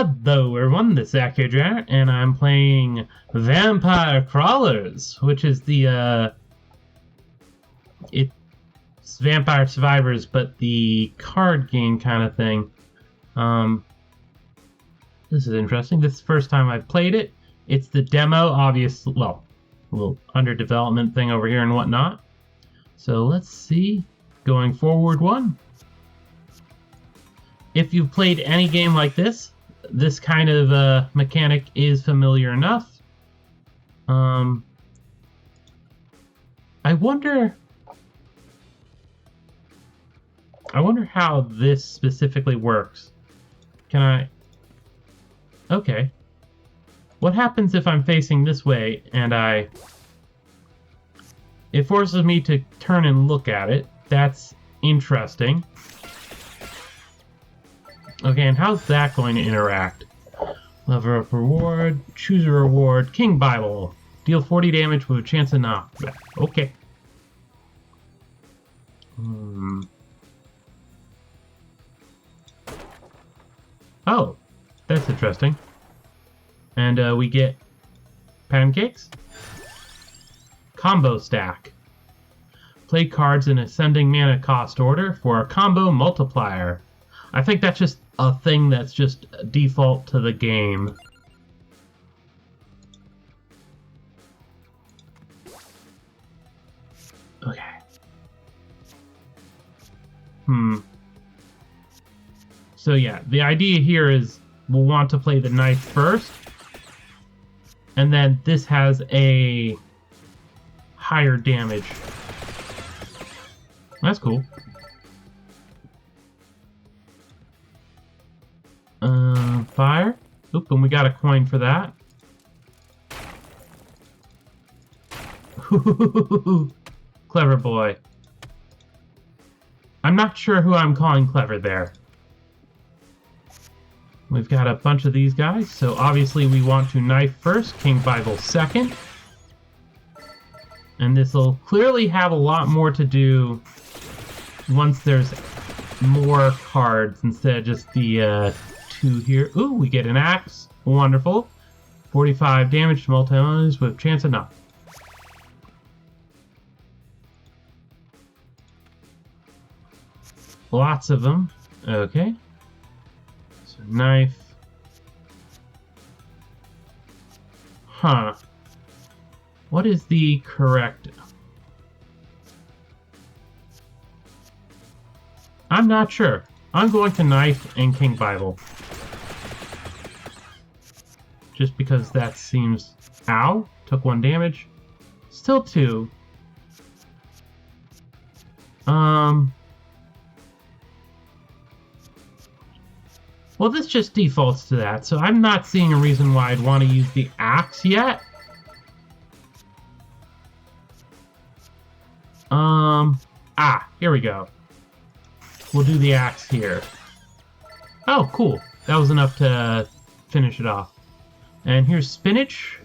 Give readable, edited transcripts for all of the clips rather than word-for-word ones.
Hello everyone, this is AccurateJack, and I'm playing Vampire Crawlers, which is it's Vampire Survivors, but the card game kind of thing. This is interesting. This is the first time I've played it. It's the demo, obviously, well, a little under development thing over here and whatnot. So let's see, going forward one. If you've played any game like this kind of mechanic is familiar enough. I wonder how this specifically works. Can I? Okay. What happens if I'm facing this way and it forces me to turn and look at it? That's interesting. Okay, and how's that going to interact? Lever up reward, choose a reward, King Bible. Deal 40 damage with a chance of knockback. Okay. Oh, that's interesting. And we get pancakes. Combo stack. Play cards in ascending mana cost order for a combo multiplier. I think that's just a thing that's just default to the game. Okay. So yeah, the idea here is we'll want to play the knife first, and then this has a higher damage. That's cool. Fire. Oop, and we got a coin for that. Clever boy. I'm not sure who I'm calling clever there. We've got a bunch of these guys, so obviously we want to knife first, King Bible second. And this will clearly have a lot more to do once there's more cards instead of just the two here. Ooh, we get an axe. Wonderful. 45 damage to multi-enemies with chance of knock. Lots of them. Okay. So knife. Huh. What is the correct? I'm not sure. I'm going to knife and King Bible. Just because that seems... Ow! Took 1 damage. Still 2. Well, this just defaults to that, so I'm not seeing a reason why I'd want to use the axe yet. Here we go. We'll do the axe here. Oh, cool. That was enough to finish it off. And here's spinach.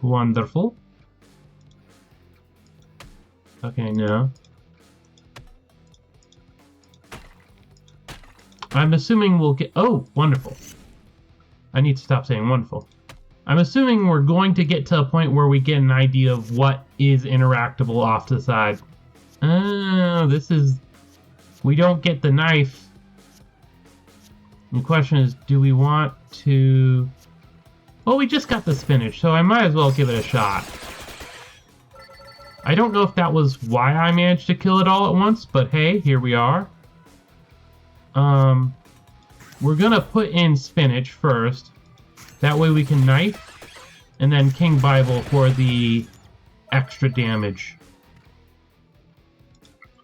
Wonderful. Okay, no. I'm assuming we'll get... Oh, wonderful. I need to stop saying wonderful. I'm assuming we're going to get to a point where we get an idea of what is interactable off to the side. This is... We don't get the knife. The question is, do we want to... Well, we just got the spinach, so I might as well give it a shot. I don't know if that was why I managed to kill it all at once, but hey, here we are. We're gonna put in spinach first. That way we can knife, and then King Bible for the extra damage.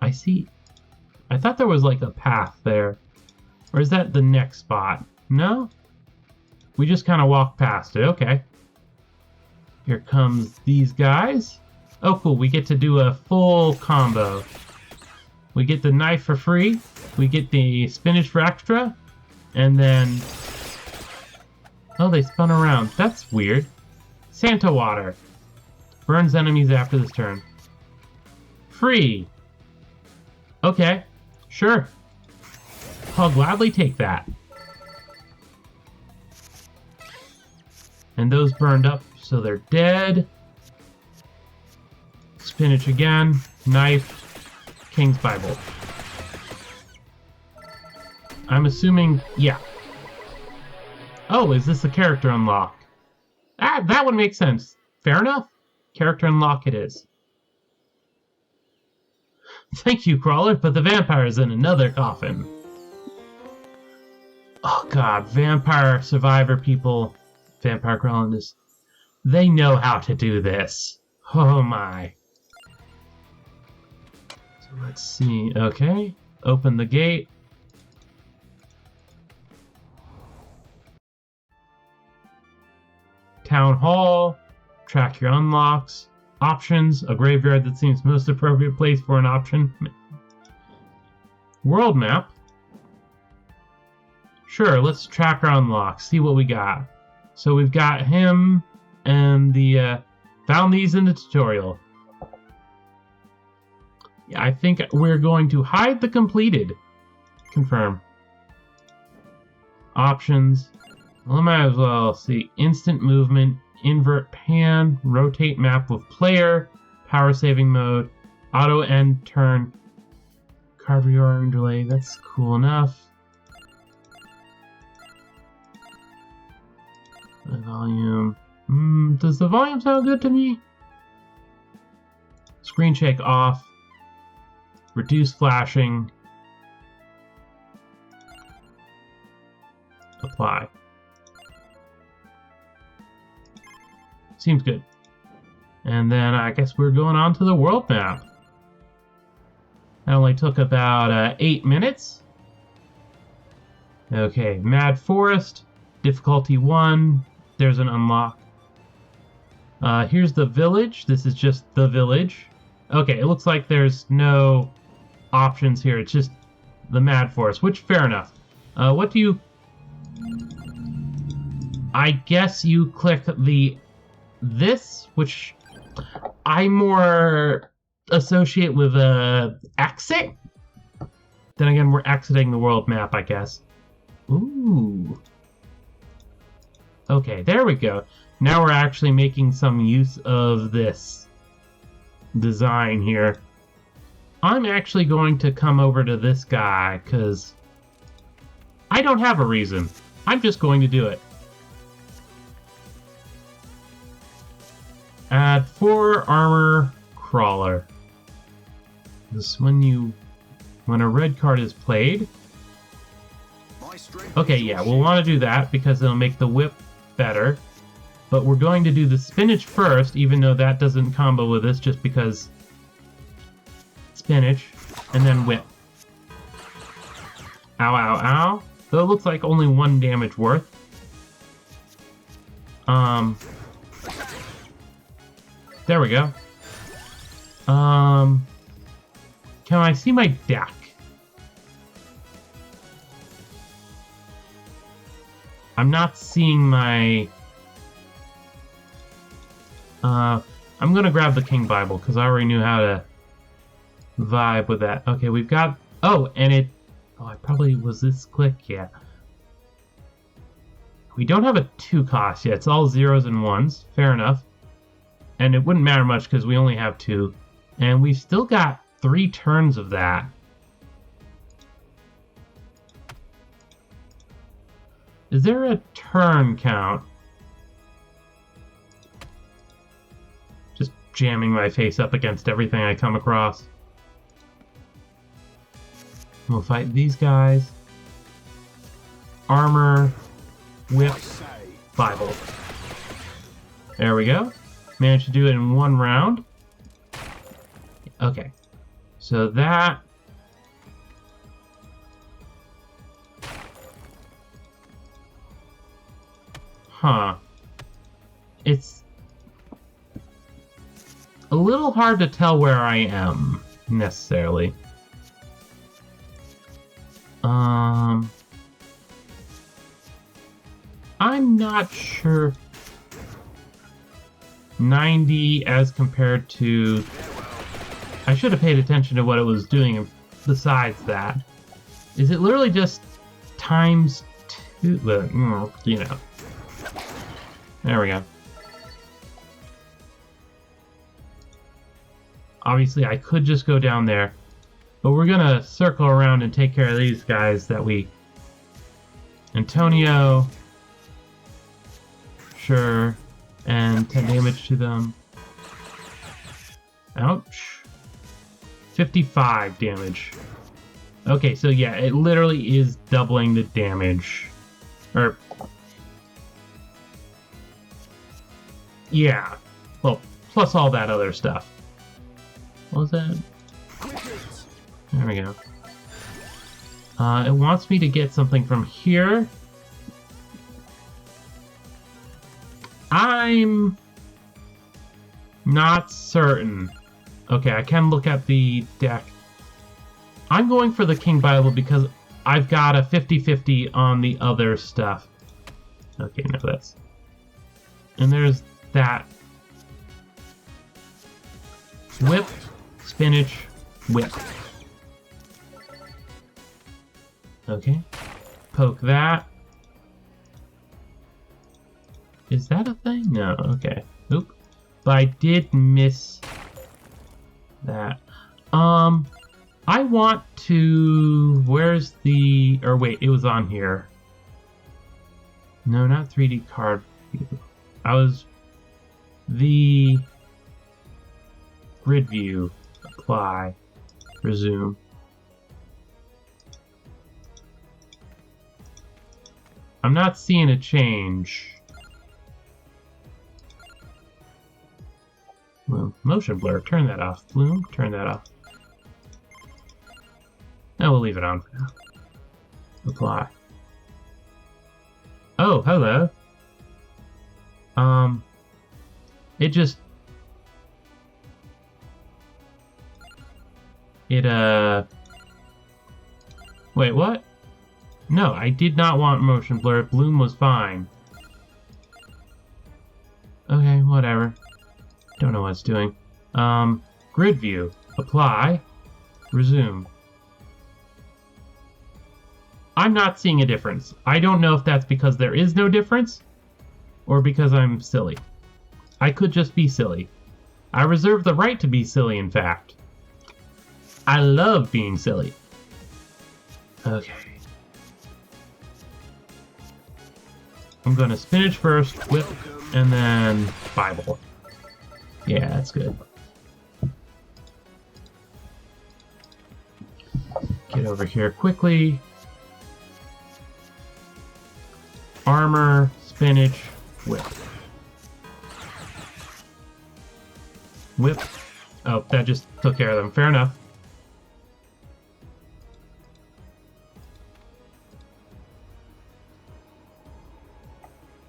I see. I thought there was like a path there. Or is that the next spot? No? We just kind of walk past it. Okay. Here comes these guys. Oh, cool. We get to do a full combo. We get the knife for free. We get the spinach for extra. And then... Oh, they spun around. That's weird. Santa water. Burns enemies after this turn. Free. Okay. Sure. I'll gladly take that. And those burned up, so they're dead. Spinach again. Knife. King's Bible. I'm assuming, yeah. Oh, is this a character unlock? Ah, that would make sense. Fair enough. Character unlock it is. Thank you, Crawler, but the vampire's in another coffin. Oh god, vampire survivor people, vampire colonists, they know how to do this. Oh my. So let's see, okay. Open the gate. Town Hall. Track your unlocks. Options. A graveyard that seems most appropriate place for an option. World map. Sure, let's track our unlocks. See what we got. So we've got him and the found these in the tutorial. Yeah, I think we're going to hide the completed. Confirm. Options. Well, I might as well see instant movement, invert pan, rotate map with player, power saving mode, auto end turn, card reordering delay. That's cool enough. The volume. Does the volume sound good to me? Screen shake off. Reduce flashing. Apply. Seems good. And then I guess we're going on to the world map. That only took about 8 minutes. Okay, Mad Forest, difficulty 1. There's an unlock. Here's the village. This is just the village. Okay, it looks like there's no options here. It's just the Mad Forest, which fair enough. What do you... I guess you click the... this, which I more associate with exit. Then again, we're exiting the world map, I guess. Ooh. Okay, there we go. Now we're actually making some use of this design here. I'm actually going to come over to this guy, because I don't have a reason. I'm just going to do it. Add 4 armor crawler. This when a red card is played. Okay, yeah, we'll want to do that because it'll make the whip better. But we're going to do the spinach first, even though that doesn't combo with this, just because spinach, and then whip. Ow, ow, ow. Though it looks like only 1 damage worth. There we go. Can I see my deck? I'm not seeing my... I'm gonna grab the King Bible, because I already knew how to vibe with that. Okay, we've got... Oh, and it... Oh, I probably... Was this click? Yeah. We don't have a 2 cost yet. It's all 0s and 1s. Fair enough. And it wouldn't matter much, because we only have 2. And we've still got 3 turns of that. Is there a turn count? Just jamming my face up against everything I come across. We'll fight these guys. Armor, whip, Bible. There we go. Managed to do it in 1 round. Okay. So that... Huh. It's a little hard to tell where I am, necessarily. I'm not sure. 90 as compared to... I should have paid attention to what it was doing besides that. Is it literally just times 2? You know. There we go. Obviously, I could just go down there, but we're gonna circle around and take care of these guys that we... Antonio... Sure. And 10 damage to them. Ouch. 55 damage. Okay, so yeah, it literally is doubling the damage. Or... Yeah. Well, plus all that other stuff. What was that? There we go. It wants me to get something from here. I'm not certain. Okay, I can look at the deck. I'm going for the King Bible because I've got a 50-50 on the other stuff. Okay, no, that's... And there's that. Whip, spinach, whip. Okay. Poke that. Is that a thing? No, okay. Oop. But I did miss that. I want to... Where's the... Or wait, it was on here. No, not 3D card view. I was... The... Grid view. Apply. Resume. I'm not seeing a change. Bloom. Motion blur. Turn that off. Bloom. Turn that off. No, we'll leave it on for now. Apply. Oh, hello. It just... Wait, what? No, I did not want motion blur. Bloom was fine. Okay, whatever. Don't know what it's doing. Grid view. Apply. Resume. I'm not seeing a difference. I don't know if that's because there is no difference or because I'm silly. I could just be silly. I reserve the right to be silly, in fact. I love being silly. Okay. I'm gonna spinach first, whip, and then Bible. Yeah, that's good. Get over here quickly. Armor, spinach, whip. Whip. Oh, that just took care of them. Fair enough.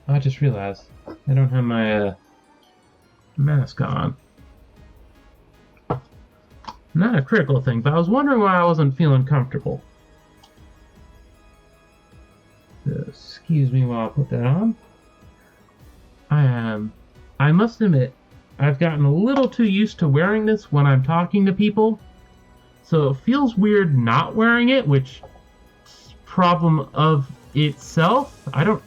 I just realized I don't have my mask on. Not a critical thing, but I was wondering why I wasn't feeling comfortable. Excuse me while I put that on. I must admit, I've gotten a little too used to wearing this when I'm talking to people, so it feels weird not wearing it, which is a problem of itself. I don't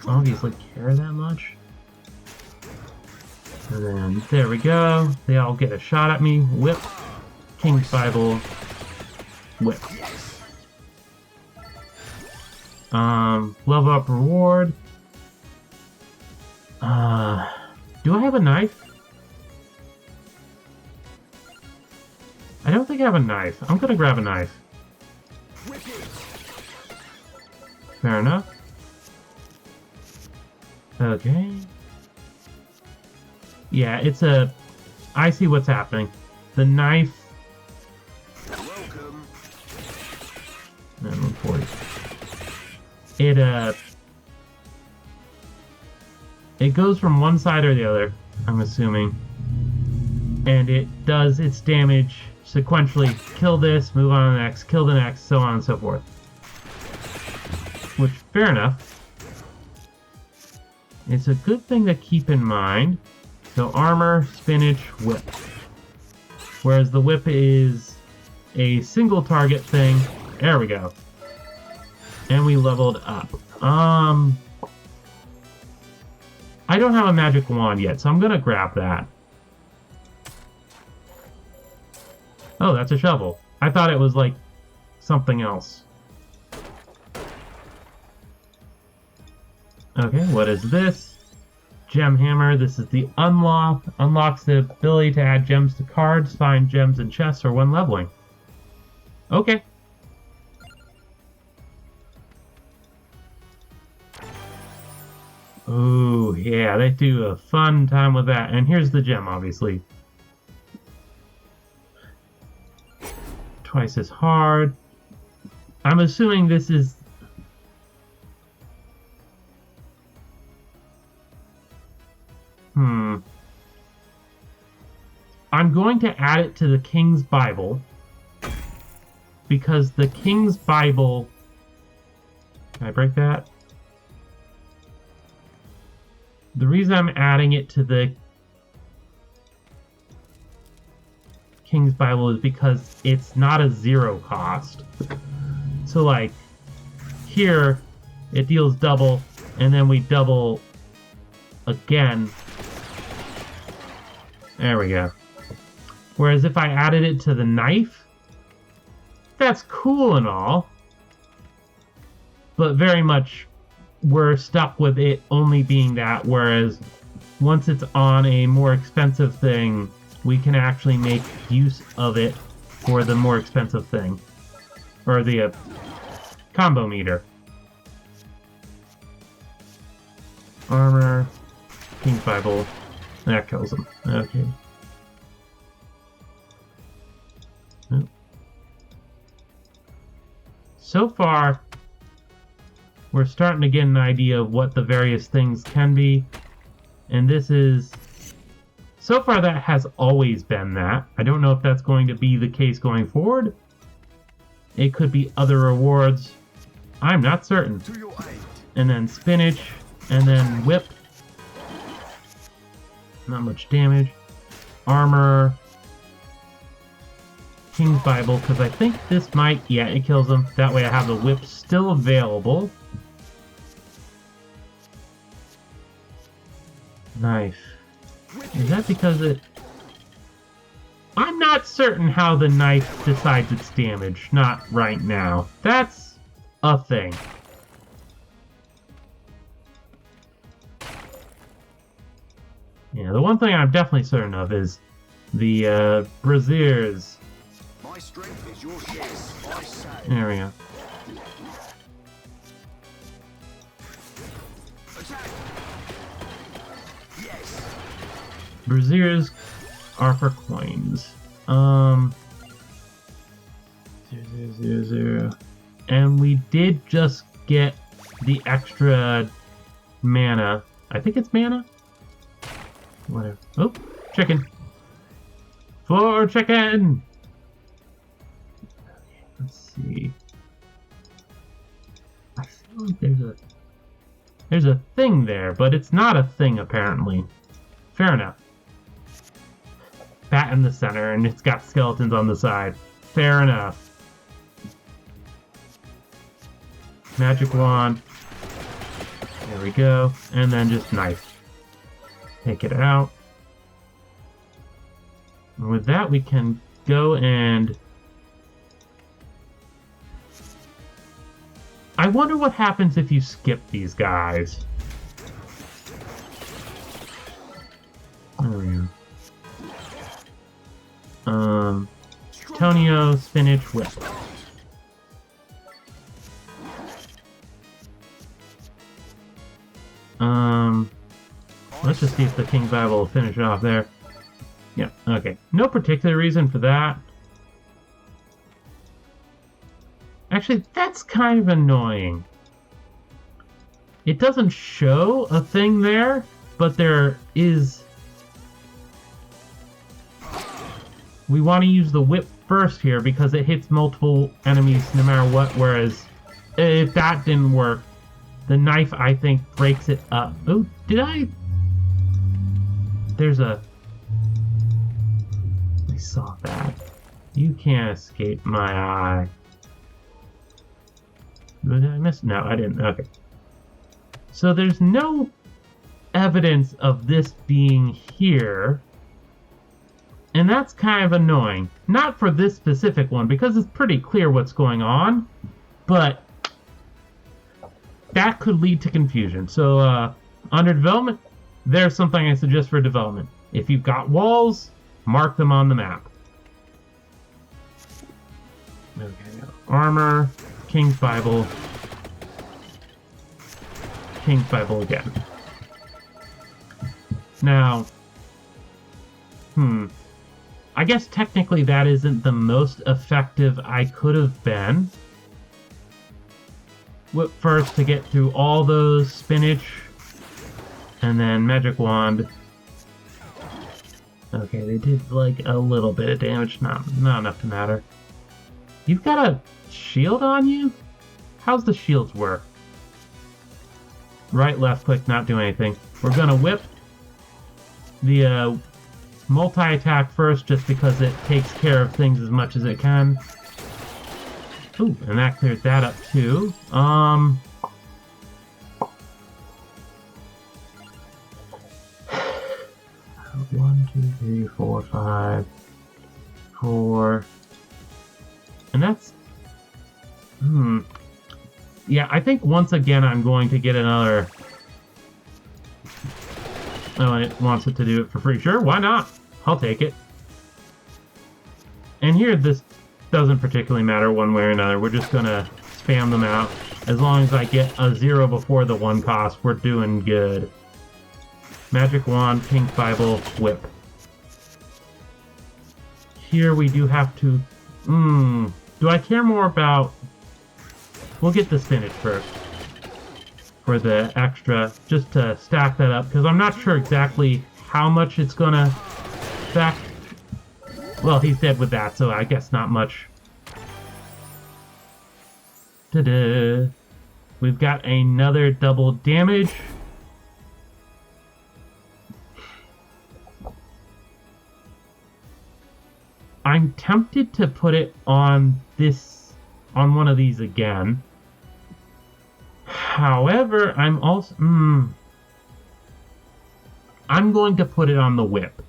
obviously care that much. And then, there we go. They all get a shot at me. Whip. King's Bible. Whip. Level up reward. Do I have a knife? I don't think I have a knife. I'm gonna grab a knife. Fair enough. Okay. Yeah, it's a... I see what's happening. The knife... Welcome. 140. It goes from one side or the other, I'm assuming. And it does its damage sequentially. Kill this, move on to the next, kill the next, so on and so forth. Which, fair enough. It's a good thing to keep in mind. So armor, spinach, whip. Whereas the whip is a single target thing. There we go. And we leveled up. I don't have a magic wand yet, so I'm gonna grab that. Oh, that's a shovel. I thought it was like something else. Okay, what is this? Gem hammer. This is the unlock. Unlocks the ability to add gems to cards, find gems in chests, or when leveling. Okay. Ooh, yeah, they do a fun time with that. And here's the gem, obviously. Twice as hard. I'm assuming this is... I'm going to add it to the King's Bible. Because the King's Bible... Can I break that? The reason I'm adding it to the King's Bible is because it's not a zero cost. So like, here, it deals double, and then we double again. There we go. Whereas if I added it to the knife, that's cool and all, but very much we're stuck with it only being that, whereas once it's on a more expensive thing, we can actually make use of it for the more expensive thing. Or the combo meter. Armor, King's Bible, that kills him. Okay. Oh. So far, we're starting to get an idea of what the various things can be. And this is... So far that has always been that. I don't know if that's going to be the case going forward. It could be other rewards. I'm not certain. And then spinach. And then whip. Not much damage. Armor. King's Bible, because I think this might... Yeah, it kills them. That way I have the whip still available. Knife. Is that because it... I'm not certain how the knife decides its damage. Not right now. That's a thing. Yeah, the one thing I'm definitely certain of is the braziers. My strength is your shield, I say. There we go. Attack. Yes. Braziers are for coins. 0. And we did just get the extra mana. I think it's mana? Whatever. Oh, chicken. For chicken! Okay, let's see. I feel like there's a thing there, but it's not a thing apparently. Fair enough. Bat in the center, and it's got skeletons on the side. Fair enough. Magic wand. There we go. And then just knife. Take it out. And with that, we can go and... I wonder what happens if you skip these guys. There we go. Tonio, spinach, whip. Let's just see if the King's Bible will finish it off there. Yeah, okay. No particular reason for that. Actually, that's kind of annoying. It doesn't show a thing there, but there is... We want to use the whip first here because it hits multiple enemies no matter what, whereas if that didn't work, the knife, I think, breaks it up. Oh, did I? There's a... I saw that. You can't escape my eye. Did I miss? No, I didn't. Okay. So there's no evidence of this being here. And that's kind of annoying. Not for this specific one, because it's pretty clear what's going on. But that could lead to confusion. So, under development, there's something I suggest for development. If you've got walls, mark them on the map. Okay, armor, King's Bible, King's Bible again. Now, I guess technically that isn't the most effective I could have been. Whip first to get through all those spinach, and then magic wand. Okay, they did like a little bit of damage, not enough to matter. You've got a shield on you? How's the shields work? Right, left click, not do anything. We're gonna whip the multi-attack first, just because it takes care of things as much as it can. Ooh, and that cleared that up too. 1, 2, 3, 4, 5, 4, and that's yeah, I think once again I'm going to get another. Oh, and it wants it to do it for free. Sure, why not? I'll take it. And here, this doesn't particularly matter one way or another. We're just gonna spam them out. As long as I get a 0 before the 1 cost, we're doing good. Magic Wand, King's Bible, Whip. Here we do have to... do I care more about... We'll get the spinach first. For the extra, just to stack that up, because I'm not sure exactly how much it's gonna affect. Well, he's dead with that, so I guess not much. Ta-da! We've got another double damage. I'm tempted to put it on one of these again. However, I'm also... I'm going to put it on the whip.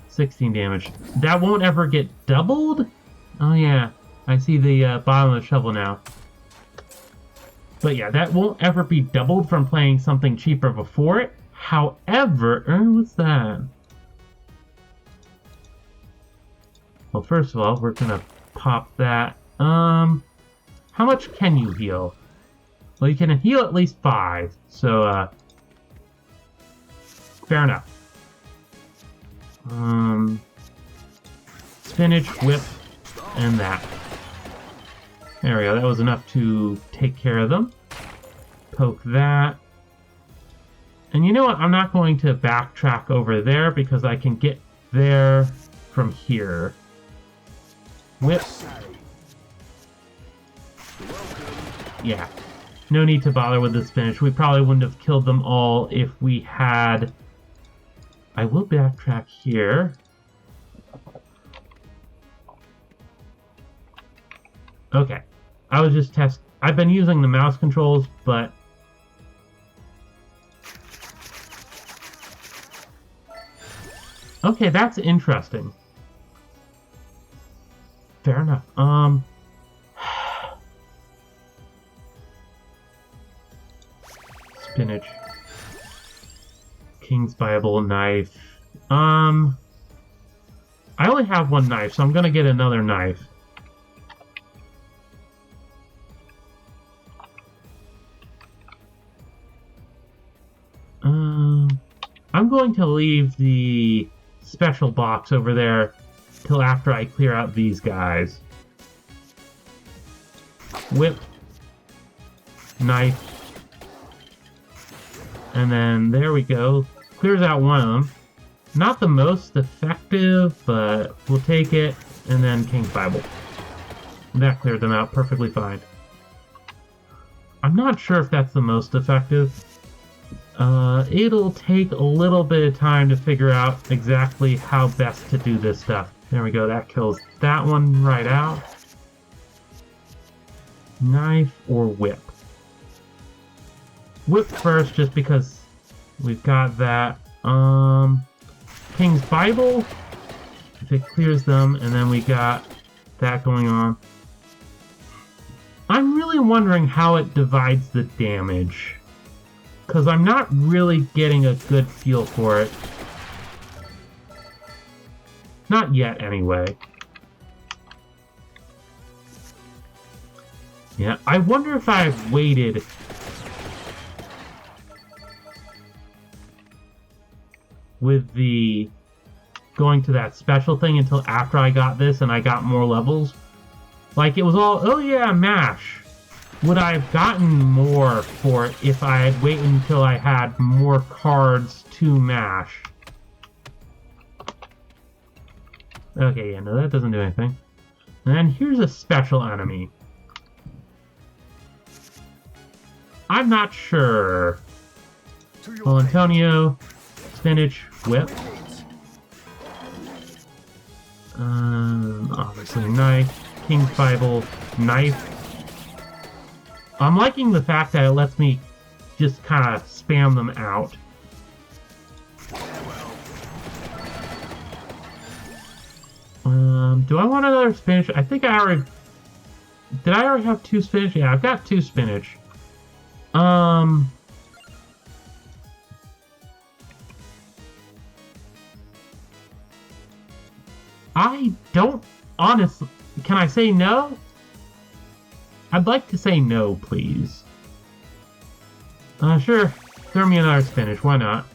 16 damage. That won't ever get doubled? Oh yeah, I see the bottom of the shovel now. But yeah, that won't ever be doubled from playing something cheaper before it. However... what's that? Well, first of all, we're gonna pop that. How much can you heal? Well, you can heal at least 5, so, fair enough. Spinach, whip, and that. There we go, that was enough to take care of them. Poke that. And you know what, I'm not going to backtrack over there, because I can get there from here. Whip. Yeah, no need to bother with the spinach. We probably wouldn't have killed them all if we had... I will backtrack here. Okay, I was just I've been using the mouse controls, but... Okay, that's interesting. Fair enough. Spinach. King's Bible, knife. I only have 1 knife, so I'm gonna get another knife. I'm going to leave the special box over there till after I clear out these guys. Whip. Knife. And then there we go. Clears out one of them. Not the most effective, but we'll take it. And then King's Bible. That cleared them out perfectly fine. I'm not sure if that's the most effective. It'll take a little bit of time to figure out exactly how best to do this stuff. There we go, that kills that one right out. Knife or whip? Whip first, just because we've got that. King's Bible, if it clears them, and then we got that going on. I'm really wondering how it divides the damage, because I'm not really getting a good feel for it. Not yet, anyway. Yeah, I wonder if I've waited with the going to that special thing until after I got this and I got more levels. Like, it was all, oh yeah, MASH. Would I have gotten more for it if I had waited until I had more cards to MASH? Okay, yeah, no, that doesn't do anything. And then here's a special enemy. I'm not sure. Well, Antonio, spinach, whip. Obviously knife. King's Bible, knife. I'm liking the fact that it lets me just kind of spam them out. Do I want another spinach? I think I already... Did I already have 2 spinach? Yeah, I've got 2 spinach. I don't honestly... Can I say no? I'd like to say no, please. Sure. Throw me another spinach. Why not?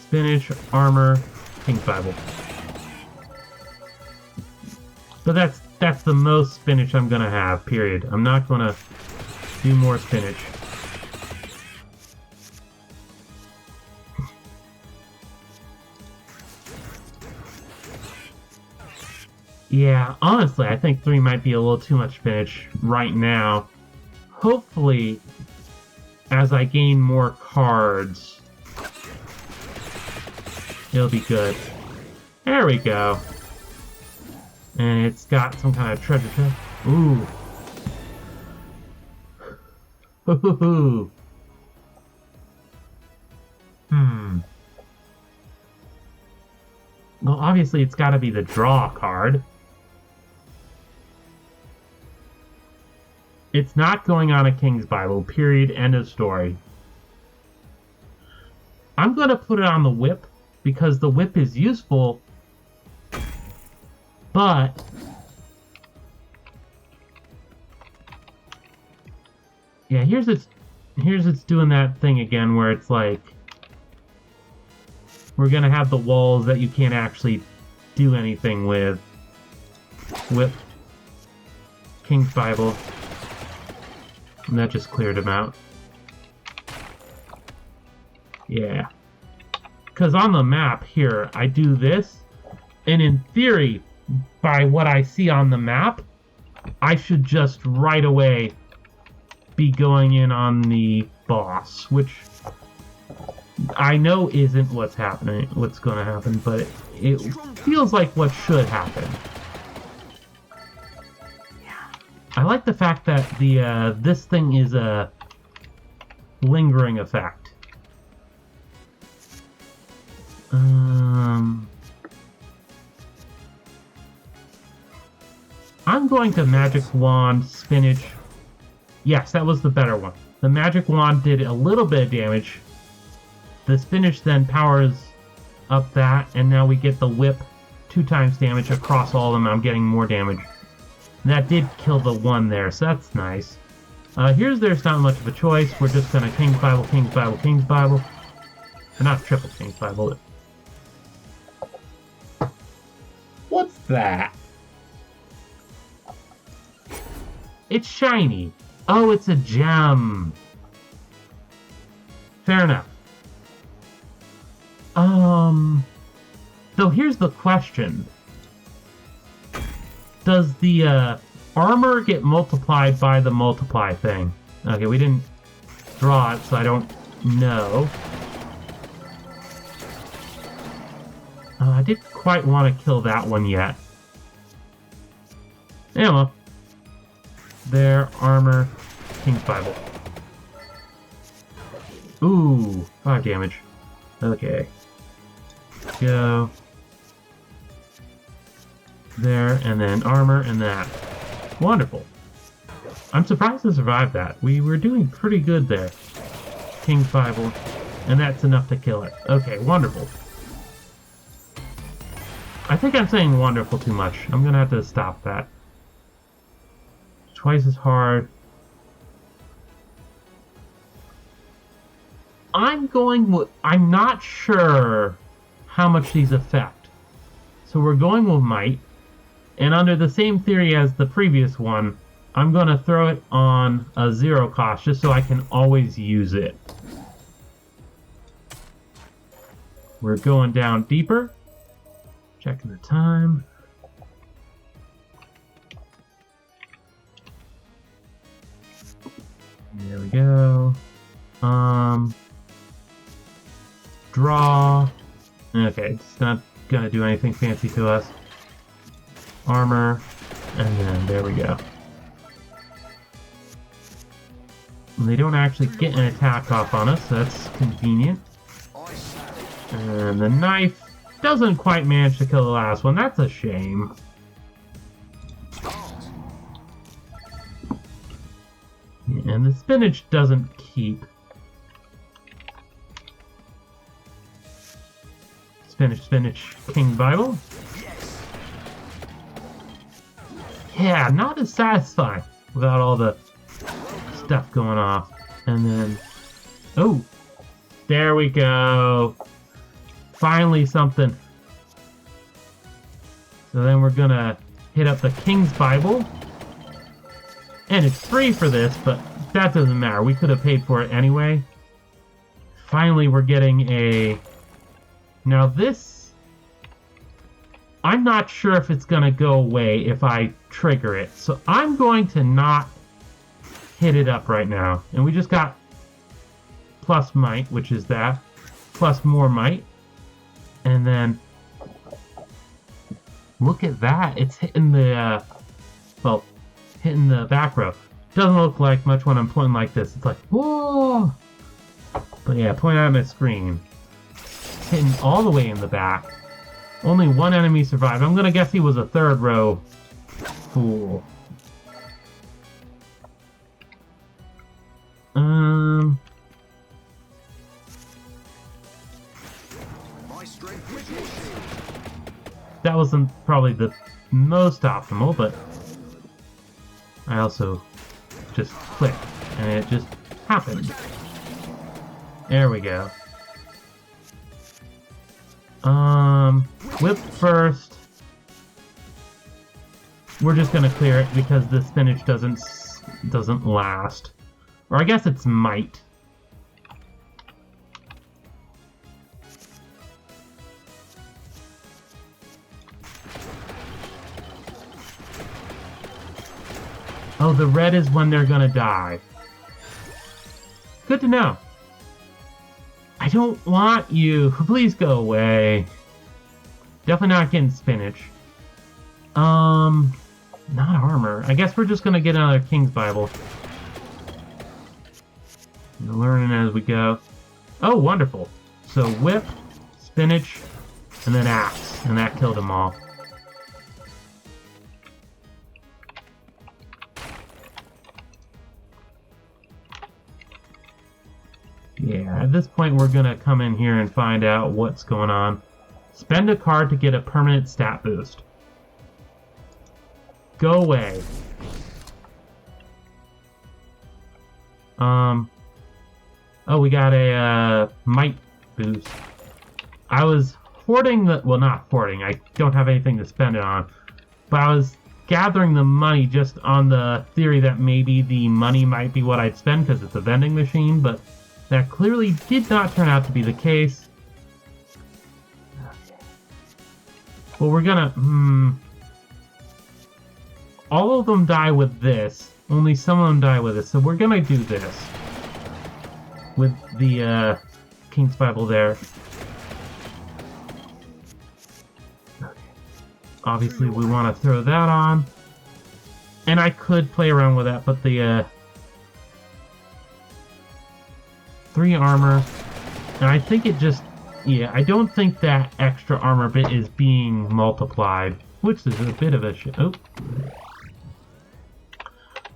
Spinach, armor, King's Bible. But that's the most spinach I'm gonna have, period. I'm not gonna do more spinach. Yeah, honestly, I think 3 might be a little too much spinach right now. Hopefully, as I gain more cards, it'll be good. There we go. And it's got some kind of treasure chest. Ooh. Hoo-hoo-hoo. Well, obviously it's got to be the draw card. It's not going on a King's Bible, period, end of story. I'm going to put it on the whip, because the whip is useful, but yeah, here's it's doing that thing again where it's like we're going to have the walls that you can't actually do anything with. Whip, King's Bible. And that just cleared him out. Yeah. Because on the map here, I do this, and in theory, by what I see on the map, I should just right away be going in on the boss, which I know isn't what's going to happen, but it feels like what should happen. I like the fact that the this thing is a lingering effect. I'm going to Magic Wand, Spinach. Yes, that was the better one. The Magic Wand did a little bit of damage. The Spinach then powers up that, and now we get the Whip 2 times damage across all of them. I'm getting more damage. That did kill the one there, so that's nice. There's not much of a choice. We're just gonna King's Bible, King's Bible, King's Bible. Or not triple King's Bible. What's that? It's shiny. Oh, it's a gem. Fair enough. So here's the question. Does the armor get multiplied by the multiply thing? Okay, we didn't draw it, so I don't know. I didn't quite want to kill that one yet. Yeah, well. There, armor. King's Bible. Ooh, 5 damage. Okay. Go. There, and then armor, and that. Wonderful. I'm surprised to survive that. We were doing pretty good there. King's Bible. And that's enough to kill it. Okay, wonderful. I think I'm saying wonderful too much. I'm gonna have to stop that. Twice as hard. I'm not sure how much these affect. So we're going with might. And under the same theory as the previous one, I'm going to throw it on a 0 cost just so I can always use it. We're going down deeper. Checking the time. There we go. Draw. Okay, it's not gonna do anything fancy to us. Armor. And then there we go. And they don't actually get an attack off on us, so that's convenient. And the knife doesn't quite manage to kill the last one. That's a shame. And the spinach doesn't keep. Spinach, King Bible. Yeah, not as satisfying without all the stuff going off. And then, oh, there we go. Finally something. So then we're gonna hit up the King's Bible. And it's free for this, but that doesn't matter. We could have paid for it anyway. Finally, we're getting a... Now this... I'm not sure if it's going to go away if I trigger it. So I'm going to not hit it up right now. And we just got plus might, which is that. Plus more might. And then... Look at that. It's hitting the... well... hitting the back row. Doesn't look like much when I'm pointing like this. It's like, whoa! But yeah, point out my screen. Hitting all the way in the back. Only one enemy survived. I'm gonna guess he was a third row fool. My strength is your shield. That wasn't probably the most optimal, but I also just clicked, and it just happened. There we go. Whip first. We're just gonna clear it because the spinach doesn't last. Or I guess it's might. Oh, the red is when they're gonna die. Good to know. I don't want you. Please go away. Definitely not getting spinach. Not armor. I guess we're just gonna get another King's Bible. We're learning as we go. Oh, wonderful. So whip, spinach, and then axe. And that killed them all. Yeah, at this point we're gonna come in here and find out what's going on. Spend a card to get a permanent stat boost. Go away. Oh, we got a might boost. I was hoarding the... well, not hoarding. I don't have anything to spend it on. But I was gathering the money just on the theory that maybe the money might be what I'd spend because it's a vending machine, but that clearly did not turn out to be the case. Well, we're gonna... all of them die with this. Only some of them die with this. So we're gonna do this. With the King's Bible there. Obviously we want to throw that on. And I could play around with that, but the 3 armor. And I think it just... Yeah, I don't think that extra armor bit is being multiplied, which is a bit of a shit. Oh.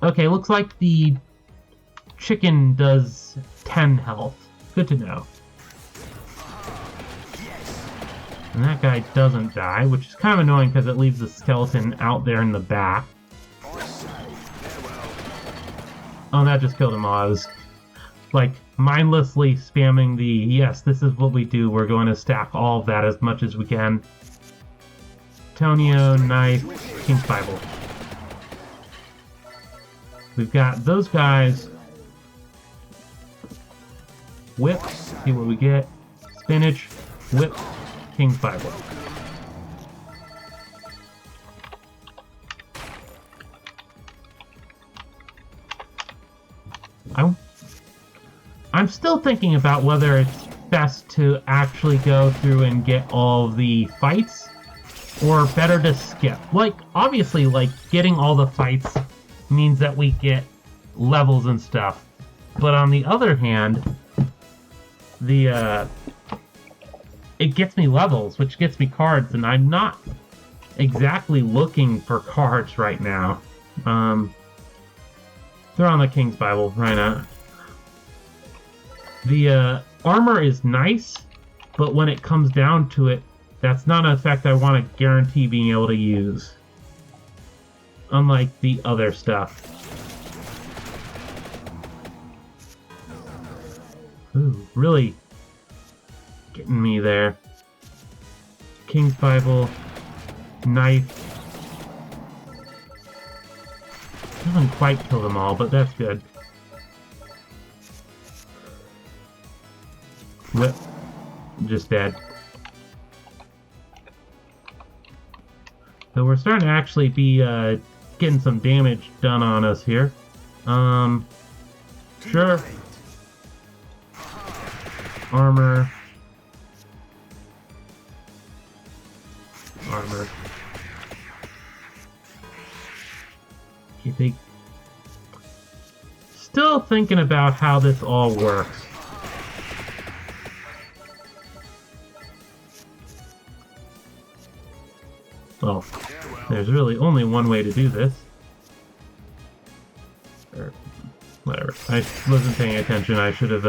Okay, looks like the chicken does 10 health. Good to know. And that guy doesn't die, which is kind of annoying because it leaves the skeleton out there in the back. Oh, that just killed him all. I was, like, mindlessly spamming the, yes, this is what we do. We're going to stack all of that as much as we can. Tonio, knife, King's Bible. We've got those guys. Whip, see what we get. Spinach, whip, King's Bible. I'm still thinking about whether it's best to actually go through and get all the fights, or better to skip. Like, obviously, like, getting all the fights means that we get levels and stuff. But on the other hand, it gets me levels, which gets me cards, and I'm not exactly looking for cards right now. Throw on the King's Bible, right now. The armor is nice, but when it comes down to it, that's not an effect I want to guarantee being able to use. Unlike the other stuff. Ooh, really getting me there. King's Bible, knife. Doesn't quite kill them all, but that's good. Whip. Just dead. So we're starting to actually be getting some damage done on us here. Sure. Armor. Armor. Still thinking about how this all works. Well, there's really only one way to do this. Or whatever. I wasn't paying attention. I should have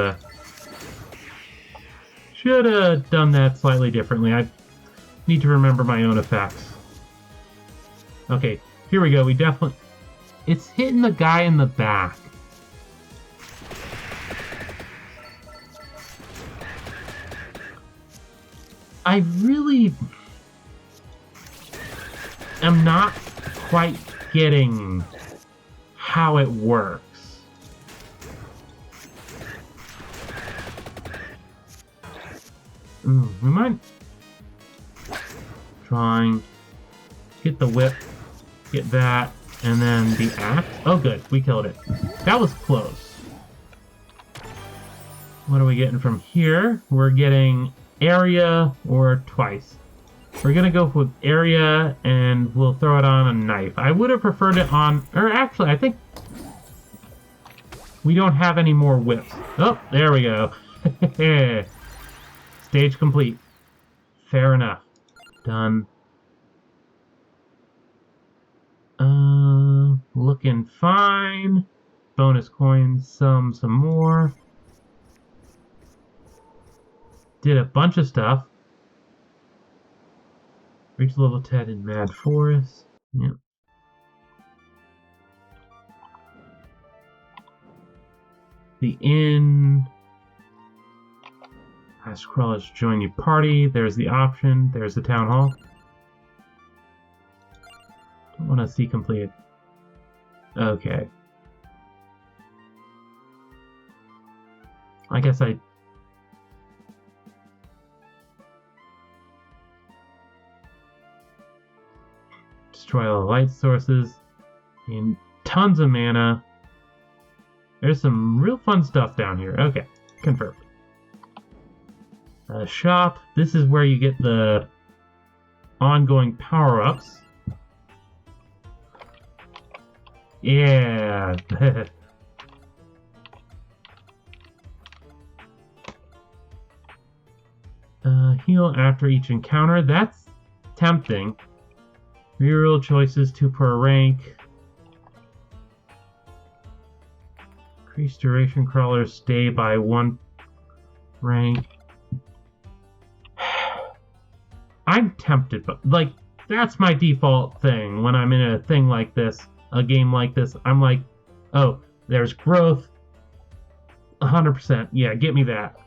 done that slightly differently. I need to remember my own effects. Okay, here we go. We definitely... It's hitting the guy in the back. I really... I'm not quite getting how it works. We might trying get the whip, get that, and then the axe. Oh, good, we killed it. That was close. What are we getting from here? We're getting area or twice. We're gonna go with area, and we'll throw it on a knife. I would have preferred it on... Or actually, I think... We don't have any more whips. Oh, there we go. Stage complete. Fair enough. Done. Looking fine. Bonus coins, some more. Did a bunch of stuff. Reach level 10 in Mad Forest. Yep. The inn. Ask crawlers to join your party. There's the option. There's the town hall. Don't want to see completed. Okay. I guess I... Destroy all the light sources. And tons of mana. There's some real fun stuff down here. Okay, confirmed. Shop. This is where you get the ongoing power-ups. Yeah. heal after each encounter. That's tempting. Reroll choices 2 per rank. Increase duration crawlers stay by 1 rank. I'm tempted, but like that's my default thing when I'm in a thing like this, a game like this. I'm like, oh, there's growth. 100%. Yeah, get me that.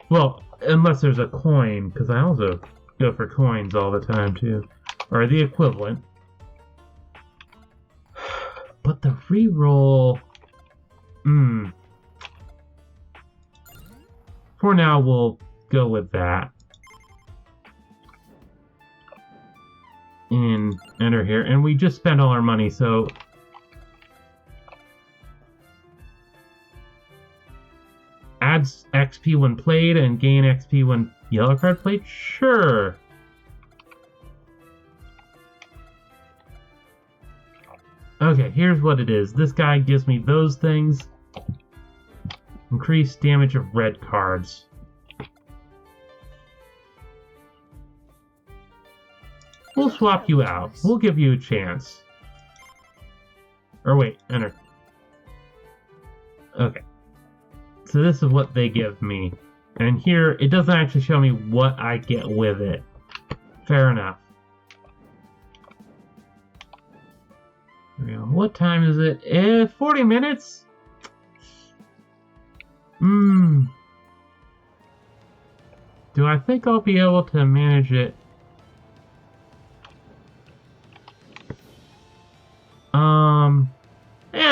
Well, unless there's a coin, because I also go for coins all the time too, or the equivalent. But the reroll, for now, we'll go with that. And enter here, and we just spent all our money, so adds XP when played and gain XP when yellow card played? Sure. Okay, here's what it is. This guy gives me those things. Increased damage of red cards. We'll swap you out. We'll give you a chance. Or wait, enter. Okay. So this is what they give me. And here, it doesn't actually show me what I get with it. Fair enough. There we go. What time is it? 40 minutes? Do I think I'll be able to manage it?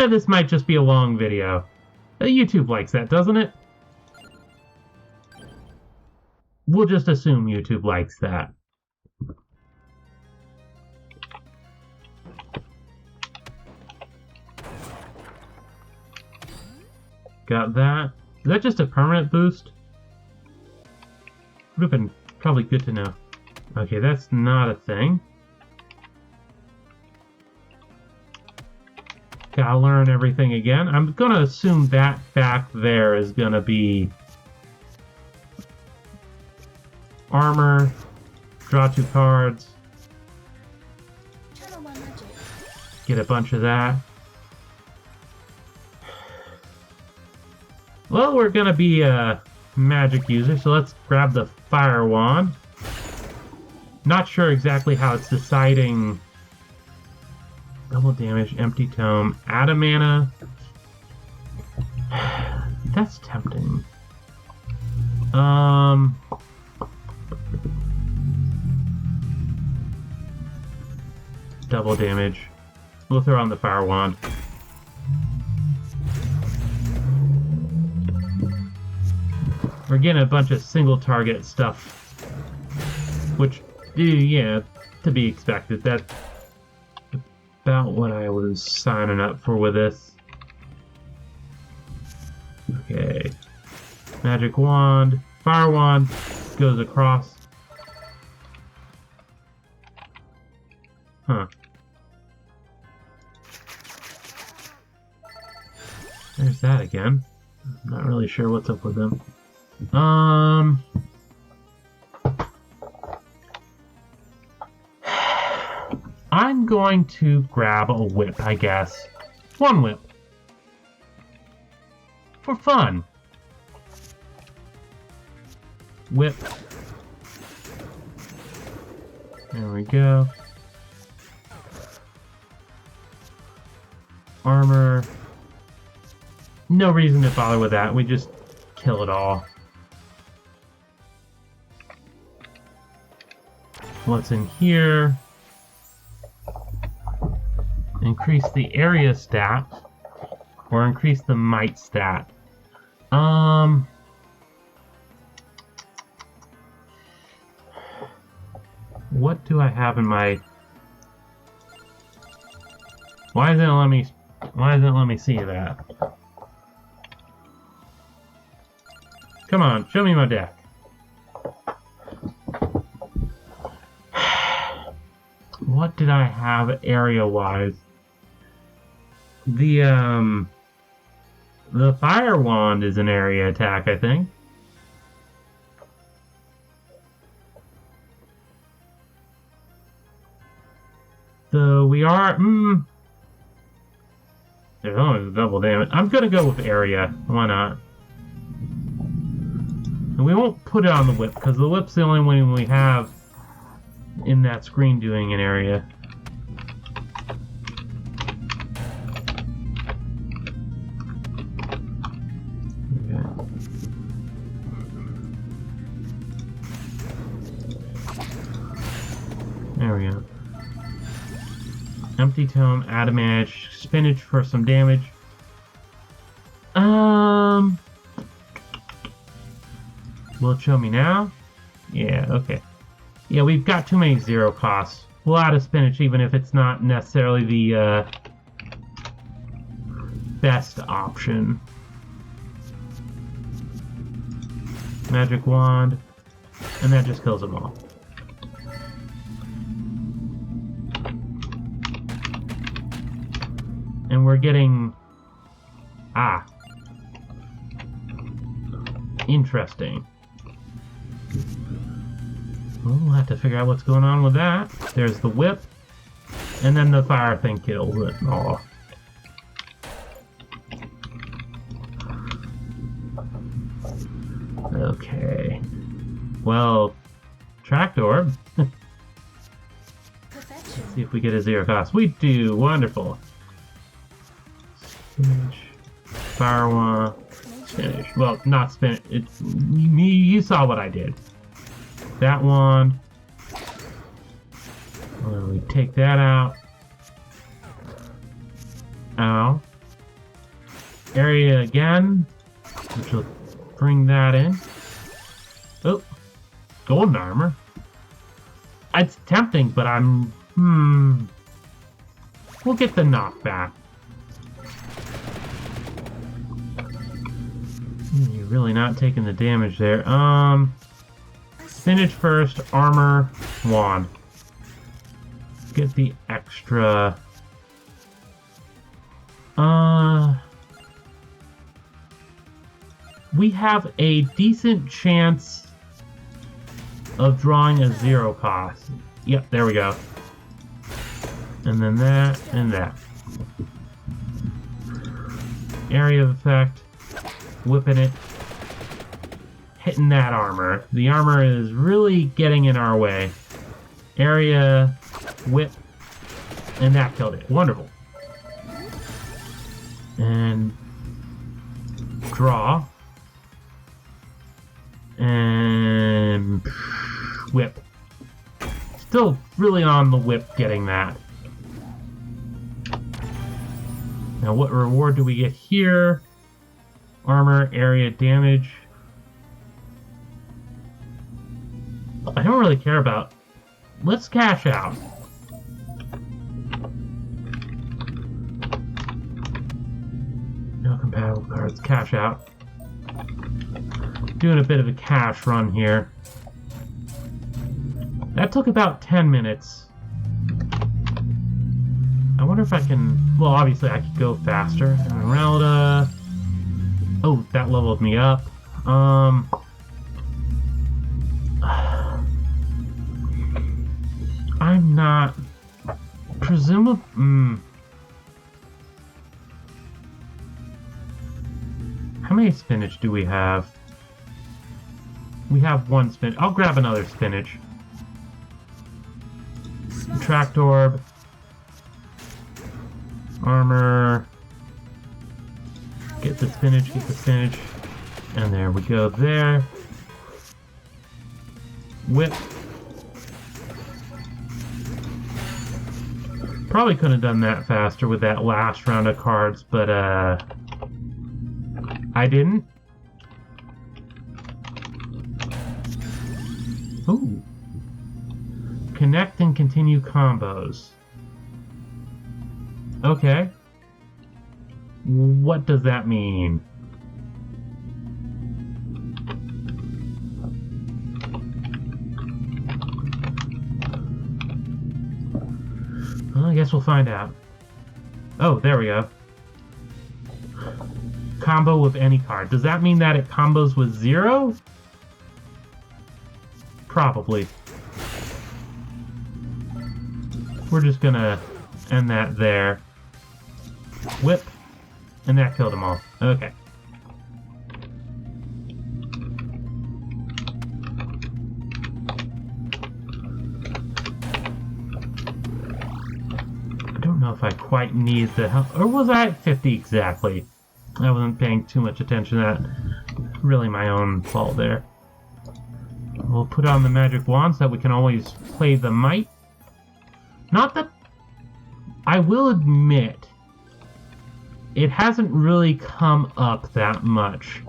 This might just be a long video. YouTube likes that, doesn't it? We'll just assume YouTube likes that. Got that. Is that just a permanent boost? Would have been probably good to know. Okay, that's not a thing. Gotta learn everything again. I'm gonna assume that back there is gonna be armor, draw 2 cards, get a bunch of that. Well, we're gonna be a magic user, so let's grab the fire wand. Not sure exactly how it's deciding. Double damage, empty tome, add a mana. That's tempting. Double damage. We'll throw on the fire wand. We're getting a bunch of single target stuff, which, yeah, to be expected. That's about what I was signing up for with this. Okay. Magic wand. Fire wand goes across. Huh. There's that again. I'm not really sure what's up with them. I'm going to grab a whip, I guess. One whip. For fun. Whip. There we go. Armor. No reason to bother with that. We just kill it all. What's in here? Increase the area stat, or increase the might stat. What do I have in my? Why doesn't it let me see that? Come on, show me my deck. What did I have area-wise? The fire wand is an area attack, I think. So we are... There's only double damage. I'm gonna go with area. Why not? And we won't put it on the whip, because the whip's the only one we have in that screen doing an area. There we go. Empty tome, adamant, spinach for some damage. Will it show me now? Yeah, okay. Yeah, we've got too many zero costs. We'll add a spinach even if it's not necessarily the best option. Magic wand, and that just kills them all. And we're getting... Ah. Interesting. Well, we'll have to figure out what's going on with that. There's the whip. And then the fire thing kills it. Oh. Okay. Well, tracked orb. Let's see if we get a zero cost. We do. Wonderful. Spinach. Fire wand. Spinach. Well, not spinach. It's you saw what I did. That wand. Well, we take that out. Ow. Area again, which will bring that in. Oh, golden armor. It's tempting, but I'm we'll get the knockback. You're really not taking the damage there. Spinach first, armor, wand. Get the extra. We have a decent chance of drawing a zero cost. Yep, there we go. And then that, and that. Area of effect. Whipping it. Hitting that armor. The armor is really getting in our way. Area, whip, and that killed it. Wonderful. And draw. And whip. Still really on the whip getting that. Now what reward do we get here? Armor, area, damage. I don't really care about. Let's cash out. No compatible cards. Cash out. Doing a bit of a cash run here. That took about 10 minutes. I wonder if I can... Well, obviously I could go faster. Esmeralda. Oh, that leveled me up. I'm not... Presumably... How many spinach do we have? We have one spinach. I'll grab another spinach. Tracked orb. Armor. Get the spinach, get the spinach. And there we go there. Whip. Probably could have done that faster with that last round of cards, but I didn't. Ooh. Connect and continue combos. Okay. What does that mean? Well, I guess we'll find out. Oh, there we go. Combo with any card. Does that mean that it combos with 0? Probably. we're just gonna end that there. Whip. And that killed them all. Okay. I don't know if I quite need the help. Or was I at 50 exactly? I wasn't paying too much attention to that. Really my own fault there. We'll put on the magic wand so that we can always play the might. Not that... I will admit, it hasn't really come up that much.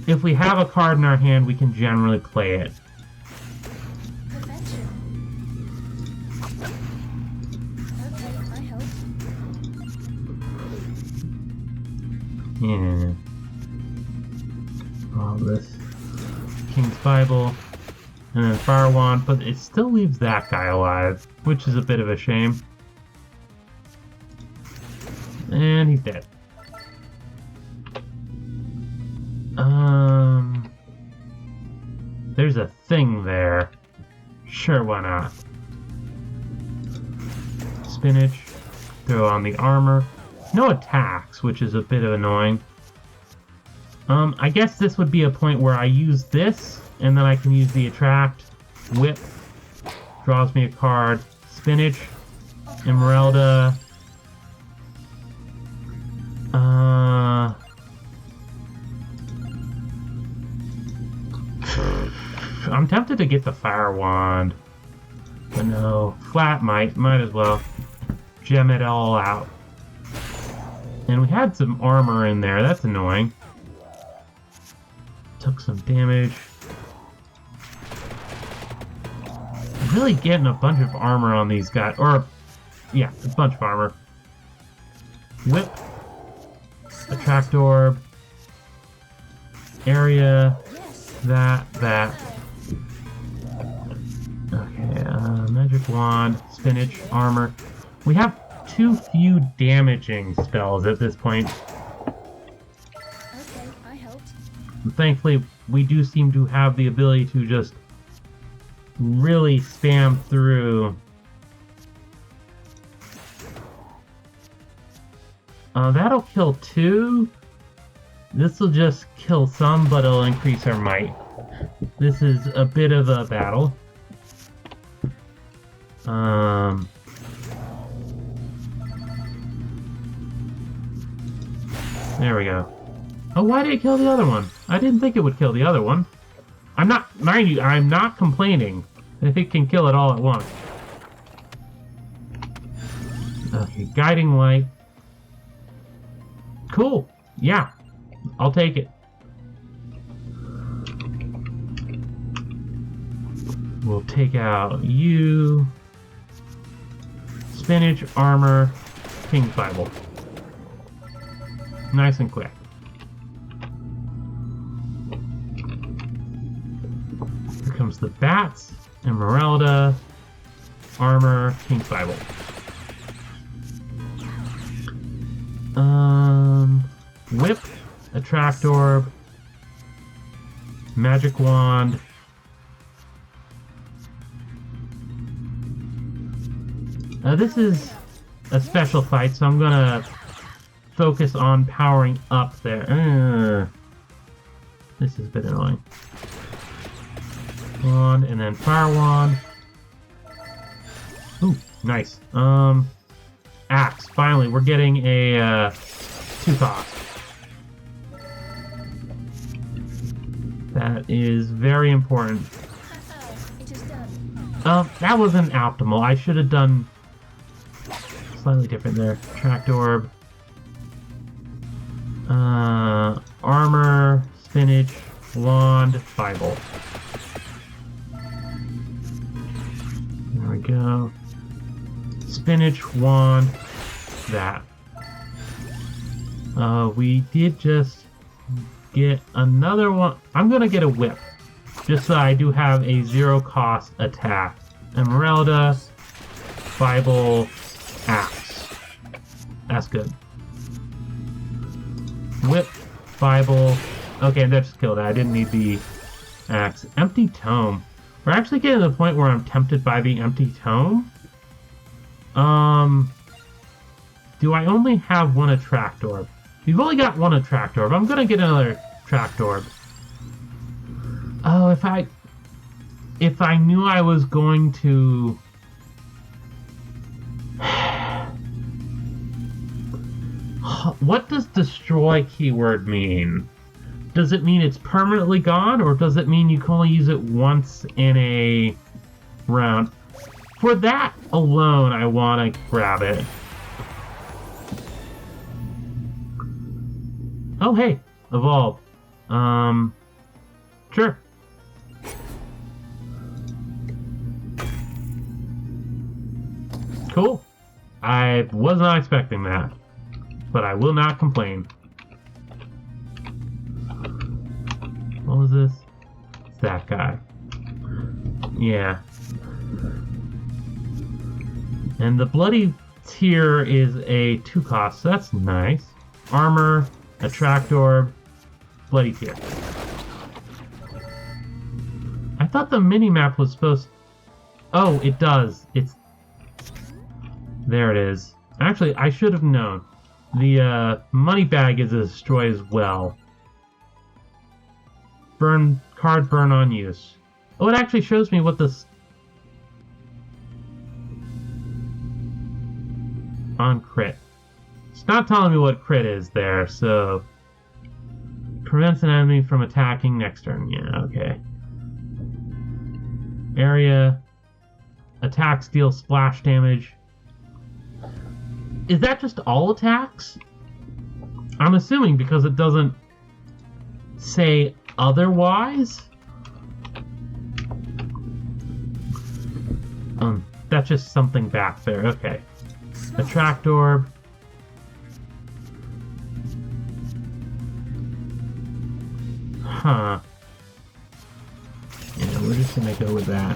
If we have a card in our hand, we can generally play it. Perfection. Okay, I help. Yeah. All this. King's Bible. And then Fire Wand, but it still leaves that guy alive, which is a bit of a shame. And he's dead. There's a thing there. Sure, why not? Spinach. Throw on the armor. No attacks, which is a bit of annoying. I guess this would be a point where I use this, and then I can use the attract. Whip. Draws me a card. Spinach. Emeralda. I'm tempted to get the Fire Wand. But no. Flat might as well. Gem it all out. And we had some armor in there. That's annoying. Took some damage. Really getting a bunch of armor on these guys. Or, yeah, a bunch of armor. Whip. Attract orb. Area. That. Okay, magic wand, spinach, armor. We have too few damaging spells at this point. Okay, I helped. And thankfully, we do seem to have the ability to just really spam through. That'll kill 2. This will just kill some, but it'll increase our might. This is a bit of a battle. There we go. Oh, why did it kill the other one? I didn't think it would kill the other one. Mind you, I'm not complaining if it can kill it all at once. Okay, guiding light. Cool. Yeah, I'll take it. We'll take out you. Spinach, armor, King's Bible. Nice and quick. Here comes the bats, Emeralda, armor, King's Bible. Whip, attract orb, magic wand. This is a special fight, so I'm gonna focus on powering up there. This is a bit annoying. Wand, and then fire wand. Ooh, nice. Axe. Finally, we're getting a 2-cost. That is very important. It is done. That wasn't optimal. I should have done slightly different there. Attract orb. Armor, spinach, wand, Bible. There we go. Spinach, wand, that. We did just get another one. I'm gonna get a whip, just so I do have a 0-cost attack. Emeralda, Bible, axe. That's good. Whip, Bible. Okay, that just killed it. I didn't need the axe. Empty tome. We're actually getting to the point where I'm tempted by the empty tome. Do I only have one attract orb? We've only got one attract orb. I'm gonna get another attract orb. Oh, if I knew I was going to... What does destroy keyword mean? Does it mean it's permanently gone, or does it mean you can only use it once in a round? For that alone, I want to grab it. Oh, hey, evolve. Sure. Cool. I was not expecting that, but I will not complain. What was this? It's that guy. Yeah. And the bloody tier is a 2 cost, so that's nice. Armor, attract orb, bloody tier. I thought the mini-map was supposed... Oh, it does. It's... There it is. Actually, I should have known. The money bag is a destroy as well. Card burn on use. Oh, it actually shows me what this... On crit. It's not telling me what crit is there, so... Prevents an enemy from attacking next turn. Yeah, okay. Area. Attacks deal splash damage. Is that just all attacks? I'm assuming because it doesn't say otherwise. That's just something back there. Okay. Attract orb. Huh. Yeah, we're just gonna go with that.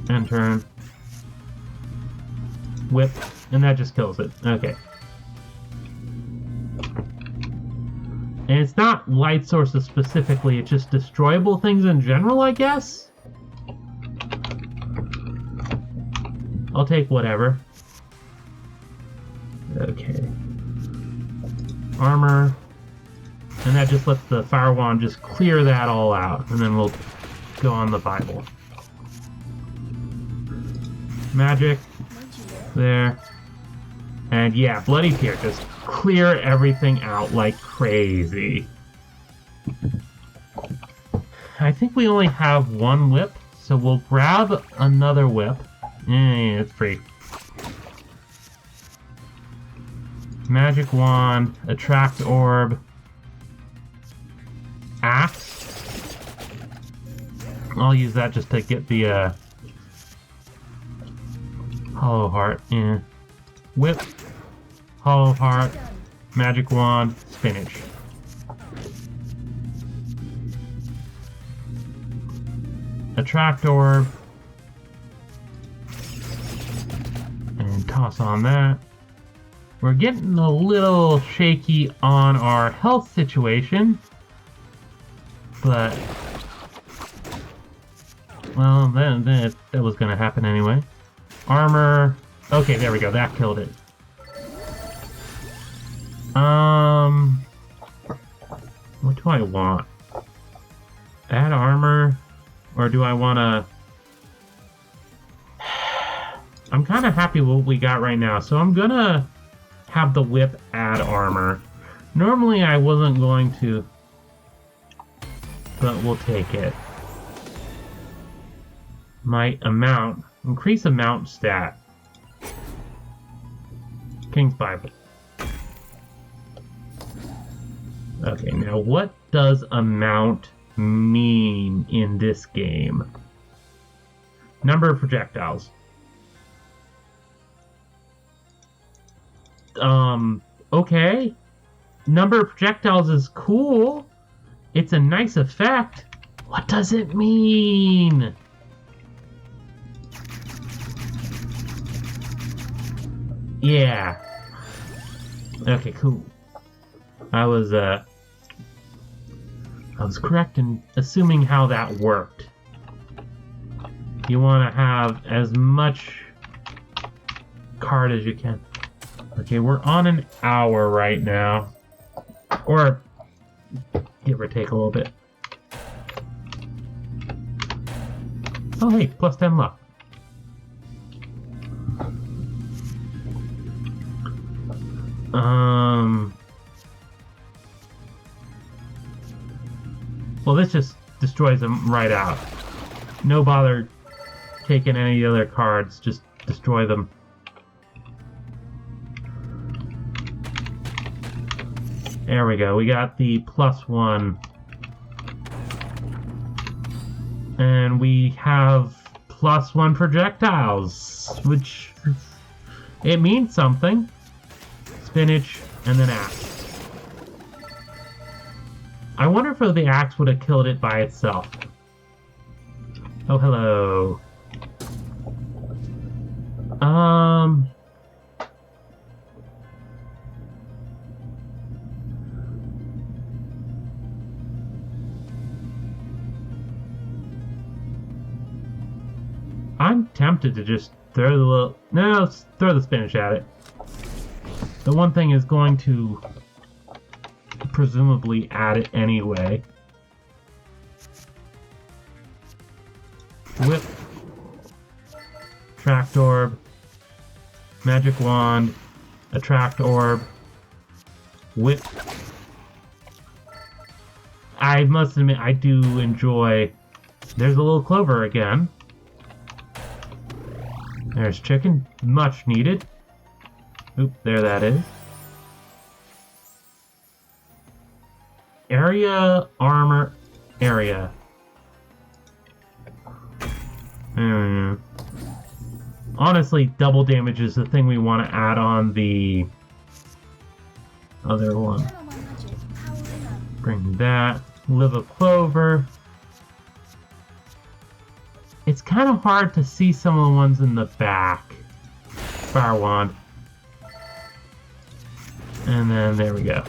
End turn. Whip, and that just kills it. Okay. And it's not light sources specifically, it's just destroyable things in general, I guess? I'll take whatever. Okay. Armor. And that just lets the Fire Wand just clear that all out, and then we'll go on the Bible. Magic. There. And yeah, bloody tier. Just clear everything out like crazy. I think we only have one whip, so we'll grab another whip. It's free. Magic wand, attract orb, axe. I'll use that just to get the hollow heart. Yeah. Whip, hollow heart, magic wand, spinach. Attract orb. And toss on that. We're getting a little shaky on our health situation. But... well, then that was going to happen anyway. Armor. Okay, there we go. That killed it. What do I want? Add armor? Or do I want to... I'm kind of happy with what we got right now, so I'm going to have the whip add armor. Normally I wasn't going to, but we'll take it. My amount. Increase amount stat. King's Bible. Okay, now what does amount mean in this game? Number of projectiles. Okay. Number of projectiles is cool. It's a nice effect. What does it mean? Yeah. Okay, cool. I was correct in assuming how that worked. You want to have as much card as you can. Okay, we're on an hour right now. Or give or take a little bit. Oh hey, plus 10 luck. Well, this just destroys them right out. No bother taking any other cards, just destroy them. There we go, we got the +1. And we have +1 projectiles, which it means something. Spinach and then axe. I wonder if the axe would have killed it by itself. Oh, hello. I'm tempted to just throw the little... No, let's throw the spinach at it. The one thing is going to presumably add it anyway. Whip. Attract orb. Magic wand. Attract orb. Whip. I must admit, I do enjoy... There's a little clover again. There's chicken. Much needed. Oop, there that is. Area, armor, area. Honestly, double damage is the thing we want to add on the other one. Turn on my magic. Powering up. Bring that. Live a clover. It's kind of hard to see some of the ones in the back. Fire wand. And then there we go.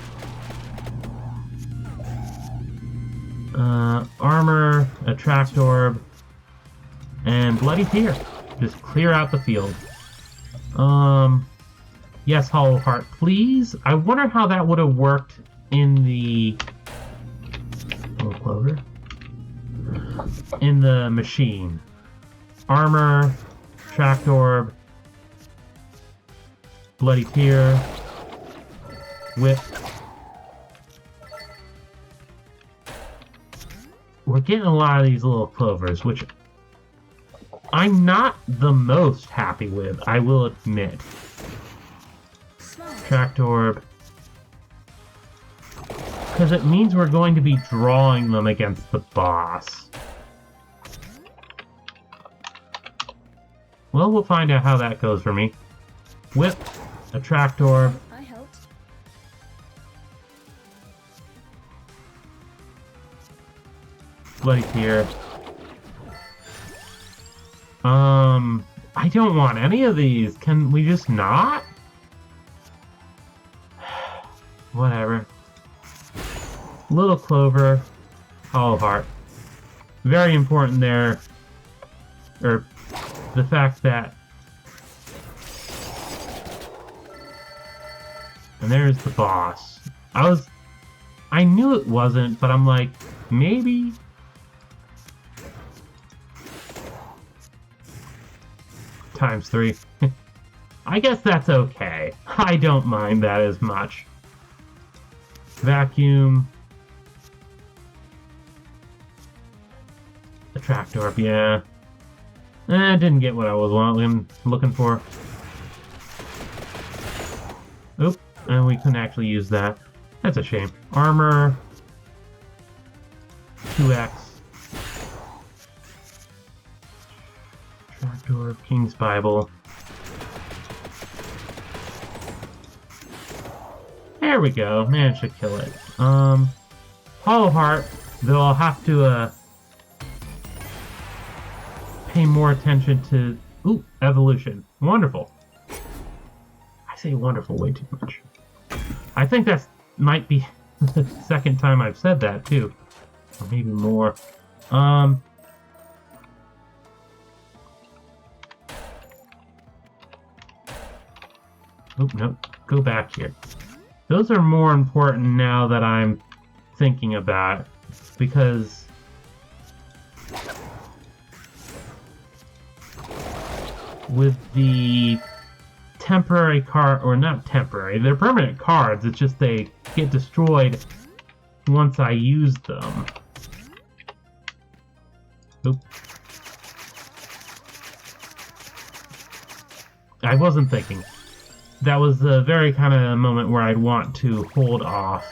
Armor, attract orb, and bloody tear. Just clear out the field. Yes, hollow heart, please. I wonder how that would have worked in the little clover. In the machine. Armor, attract orb, bloody tear, whip. We're getting a lot of these little clovers, which I'm not the most happy with, I will admit. Attract orb. Because it means we're going to be drawing them against the boss. Well, we'll find out how that goes for me. Whip. Attract orb. I helped. Bloody tear. I don't want any of these. Can we just not? Whatever. Little clover. Hollow heart. Very important there. Or the fact that... And there's the boss. I knew it wasn't, but I'm like, maybe... Times 3. I guess that's okay. I don't mind that as much. Vacuum. Attract orb, yeah. Didn't get what I was looking for. Oop, and we couldn't actually use that. That's a shame. Armor. 2x. Attract orb, King's Bible. There we go. Managed to kill it. Hollow heart, though I'll have to pay more attention to... Ooh, evolution. Wonderful. I say wonderful way too much. I think that might be the second time I've said that, too. Or maybe more. Oh, no. Go back here. Those are more important now that I'm thinking about it, because with the temporary card, or not temporary, they're permanent cards, it's just they get destroyed once I use them. Oop. I wasn't thinking. That was the very kind of moment where I'd want to hold off.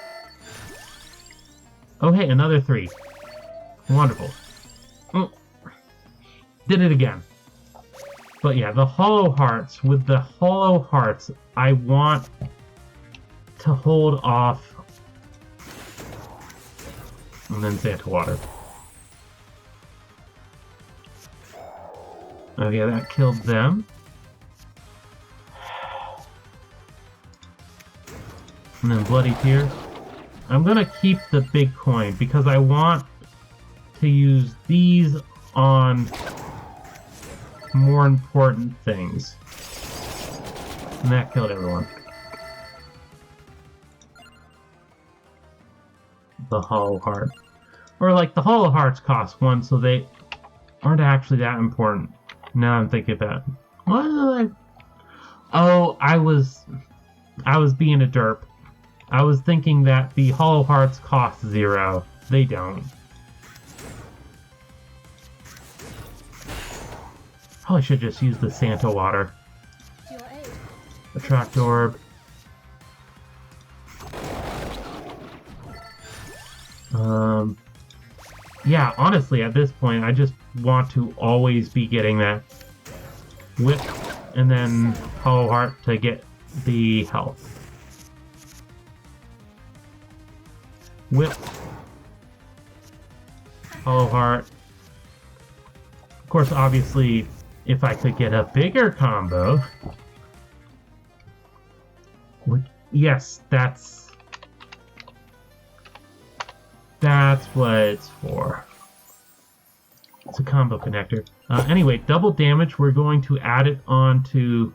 Oh hey, another 3. Wonderful. Oh. Did it again. But yeah, the Hollow Hearts. With the Hollow Hearts, I want to hold off. And then Santa Water. Oh yeah, that killed them. And then Bloody Tear. I'm gonna keep the big coin because I want to use these on more important things. And that killed everyone. The Hollow Heart. Or like the Hollow Hearts cost 1, so they aren't actually that important. Now I'm thinking about it. What did I... Oh, I was being a derp. I was thinking that the Hollow Hearts cost 0. They don't. Probably should just use the Santa Water. To your aid. Attract Orb. Yeah, honestly, at this point, I just want to always be getting that Whip and then Hollow Heart to get the health. Whip. Hollow Heart. Of course, obviously, if I could get a bigger combo... Yes, that's what it's for. It's a combo connector. Anyway, double damage, we're going to add it onto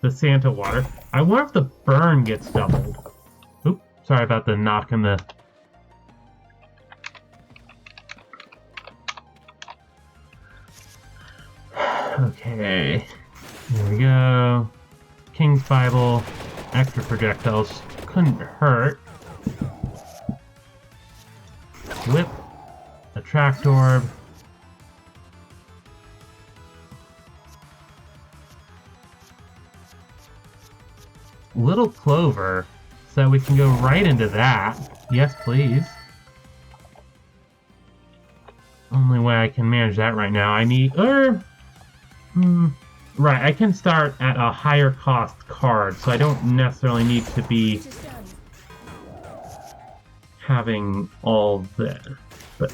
the Santa Water. I wonder if the burn gets doubled. Oop, sorry about the knock on the... Okay, here we go. King's Bible, extra projectiles, couldn't hurt. Whip, Attract Orb. Little Clover, so we can go right into that. Yes, please. Only way I can manage that right now. I need... Right, I can start at a higher cost card, so I don't necessarily need to be It is done. having all that. But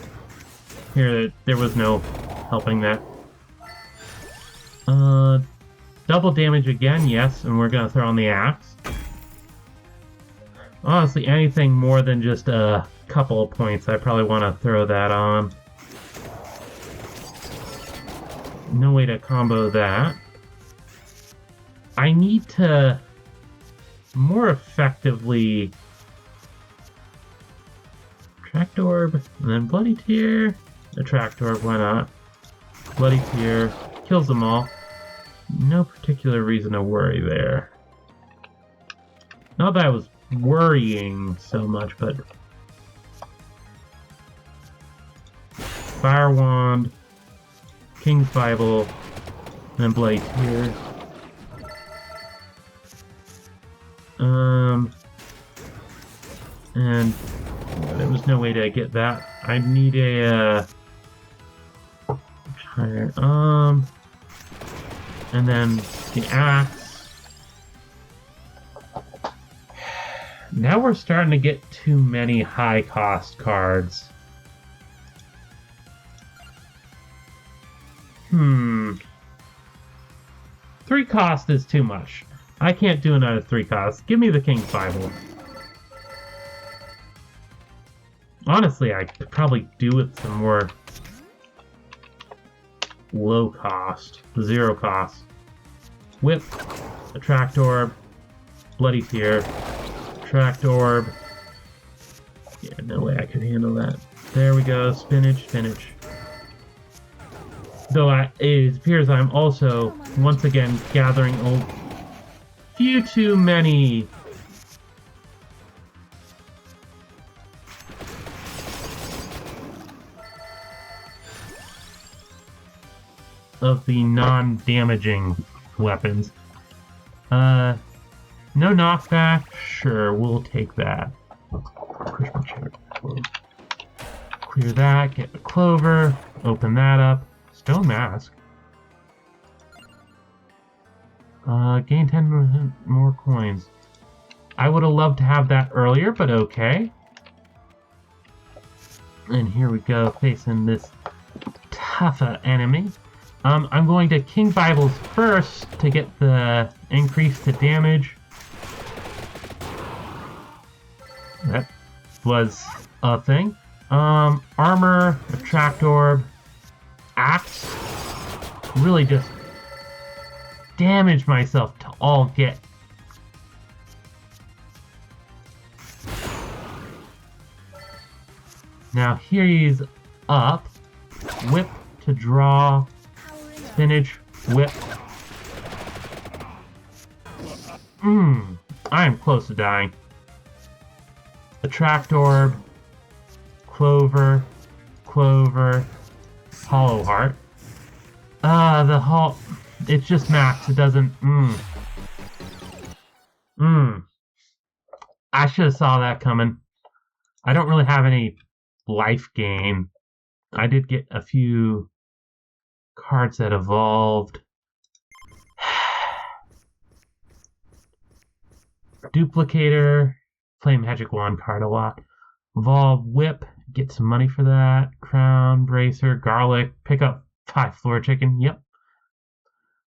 here, there was no helping that. Double damage again, yes, and we're gonna throw on the axe. Honestly, anything more than just a couple of points, I probably want to throw that on. No way to combo that. I need to more effectively Attract Orb, and then Bloody Tear. Attract Orb, why not? Bloody Tear, kills them all. No particular reason to worry there. Not that I was worrying so much, but... Fire Wand, King's Bible, and then Bloody Tear. And there was no way to get that. I need a higher, and then the axe. Now we're starting to get too many high cost cards. 3 cost is too much. I can't do another 3 cost. Give me the King's Bible. Honestly, I could probably do with some more low cost, 0 cost. Whip, Attract Orb, Bloody's here. Tract Orb. Yeah, no way I could handle that. There we go. Spinach. Though it appears I'm also, once again, gathering a few too many of the non-damaging weapons. No knockback? Sure, we'll take that. Clear that, get the clover, open that up. Stone mask. Gain 10 more coins. I would have loved to have that earlier, but okay. And here we go, facing this tougher enemy. I'm going to King Bibles first to get the increase to damage. That was a thing. Armor, Attract Orb, Axe. Really just damage myself to all get. Now here he's up. Whip to draw. Spinach. Whip. I am close to dying. Attract Orb. Clover. Hollow Heart. It's just max. It doesn't. I should have saw that coming. I don't really have any life gain. I did get a few cards that evolved. Duplicator. Play Magic Wand card a lot. Evolve Whip. Get some money for that. Crown, Bracer, Garlic. Pick up 5 Floor Chicken. Yep.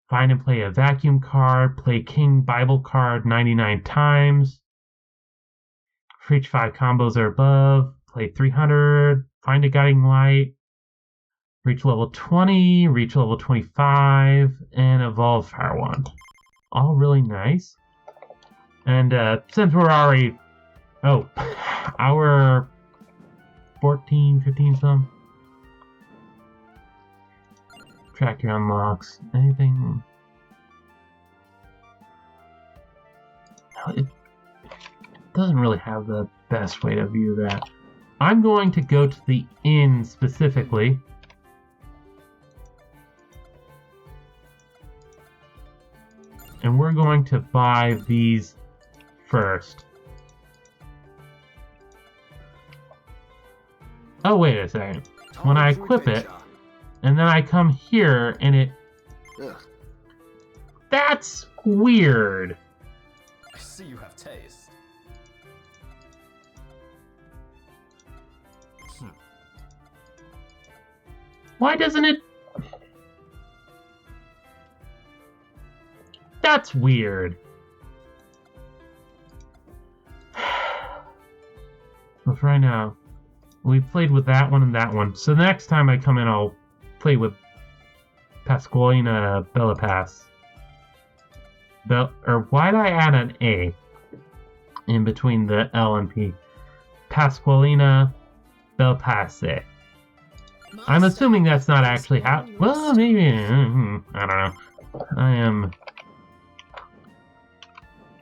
Find and play a Vacuum card. Play King Bible card 99 times. For each 5 combos or above. Play 300. Find a Guiding Light. Reach level 20. Reach level 25. And evolve Fire Wand. All really nice. And since we're already... Oh, our 14, 15 some. Track your unlocks. Anything? It doesn't really have the best way to view that. I'm going to go to the inn specifically. And we're going to buy these first. Oh, wait a second. When I equip it, and then I come here, and it... Ugh. That's weird. I see you have taste. Why doesn't it... That's weird. But for right now, we played with that one and that one. So the next time I come in, I'll play with Pasqualina Bellapass. Or why did I add an A in between the L and P? Pasqualina Bellapasse. I'm assuming that's not actually how... Well, maybe... I don't know.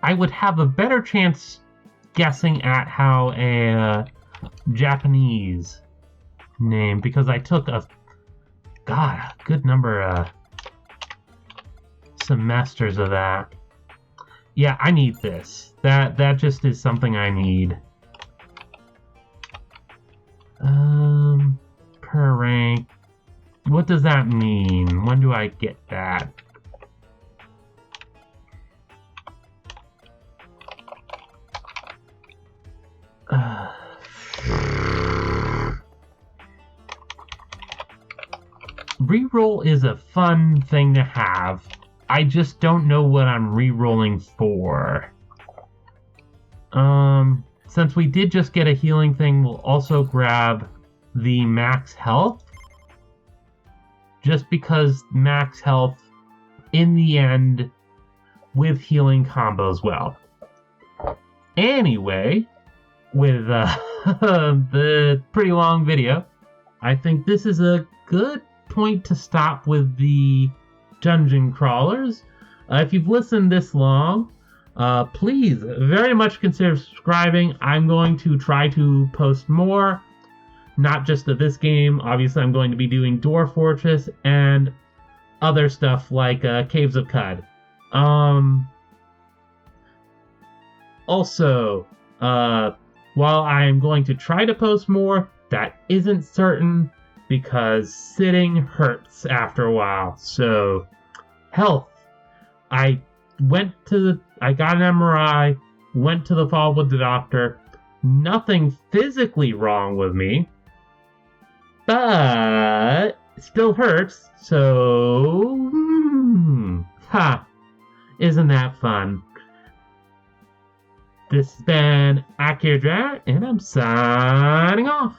I would have a better chance guessing at how a Japanese name, because I took a good number of semesters of that. Yeah, I need this. That just is something I need. Per rank. What does that mean? When do I get that? Reroll is a fun thing to have. I just don't know what I'm rerolling for. Since we did just get a healing thing, we'll also grab the max health. Just because max health, in the end, with healing combos well. Anyway, with the pretty long video, I think this is a good point to stop with the dungeon crawlers. If you've listened this long, please very much consider subscribing. I'm going to try to post more, not just of this game. Obviously, I'm going to be doing Dwarf Fortress and other stuff like Caves of Cud. Also, while I'm going to try to post more, that isn't certain because sitting hurts after a while. So, health. I got an MRI, went to the fall with the doctor. Nothing physically wrong with me, but it still hurts. So, isn't that fun? This has been Akira, and I'm signing off.